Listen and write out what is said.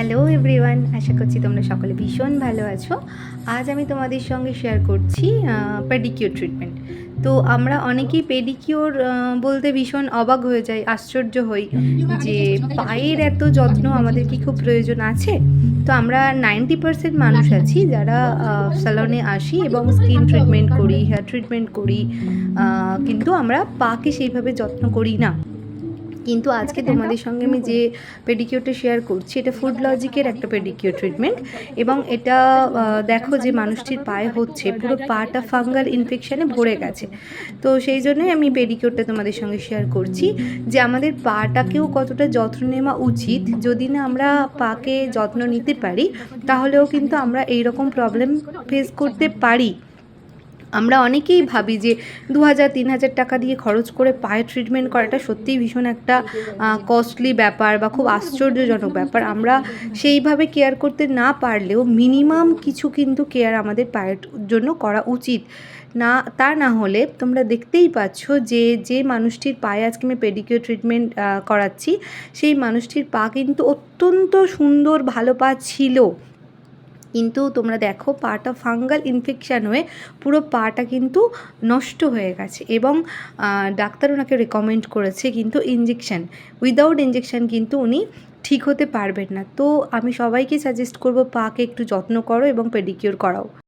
Hello everyone, আশা করছি তোমরা সকলে ভীষণ ভালো আছো। আজ আমি তোমাদের সঙ্গে শেয়ার করছি পেডিকিউর ট্রিটমেন্ট। তো আমরা অনেকেই পেডিকিউর বলতে ভীষণ অবাক হয়ে যাই, আশ্চর্য হই যে পায়ের এত যত্ন আমাদের কি খুব প্রয়োজন আছে। তো আমরা 90% মানুষ আছি যারা স্যালনে আসি এবং স্কিন ট্রিটমেন্ট করি, হেয়ার ট্রিটমেন্ট করি, কিন্তু আমরা পাকে সেইভাবে যত্ন করি না। কিন্তু আজকে তোমাদের সঙ্গে আমি যে পেডিকিউরটা শেয়ার করছি, এটা ফুড লজিকের একটা পেডিকিউর ট্রিটমেন্ট। এবং এটা দেখো যে মানুষটির পায়ে হচ্ছে, পুরো পাটা ফাঙ্গাল ইনফেকশানে ভরে গেছে। তো সেই জন্যই আমি পেডিকিউরটা তোমাদের সঙ্গে শেয়ার করছি যে আমাদের পাটাকেও কতটা যত্ন নেওয়া উচিত। যদি না আমরা পাকে যত্ন নিতে পারি, তাহলেও কিন্তু আমরা এইরকম প্রবলেম ফেস করতে পারি। আমরা অনেকেই ভাবি যে 2000-3000 টাকা দিয়ে খরচ করে পায়ের ট্রিটমেন্ট করাটা সত্যিই ভীষণ একটা কস্টলি ব্যাপার বা খুব আশ্চর্যজনক ব্যাপার। আমরা সেইভাবে কেয়ার করতে না পারলেও মিনিমাম কিছু কিন্তু কেয়ার আমাদের পায়ের জন্য করা উচিত। তা না হলে তোমরা দেখতেই পাচ্ছ যে মানুষটির পায়ে আজকে আমি পেডিকিউর ট্রিটমেন্ট করাচ্ছি, সেই মানুষটির পা কিন্তু অত্যন্ত সুন্দর ভালো পা ছিল, কিন্তু তোমরা দেখো পাটা ফাঙ্গাল ইনফেকশান হয়ে পুরো পাটা কিন্তু নষ্ট হয়ে গেছে। এবং ডাক্তার ওনাকে রেকমেন্ড করেছে কিন্তু ইঞ্জেকশান, উইদাউট ইঞ্জেকশান কিন্তু উনি ঠিক হতে পারবেন না। তো আমি সবাইকে সাজেস্ট করব পাকে একটু যত্ন করো এবং পেডিকিউর করাও।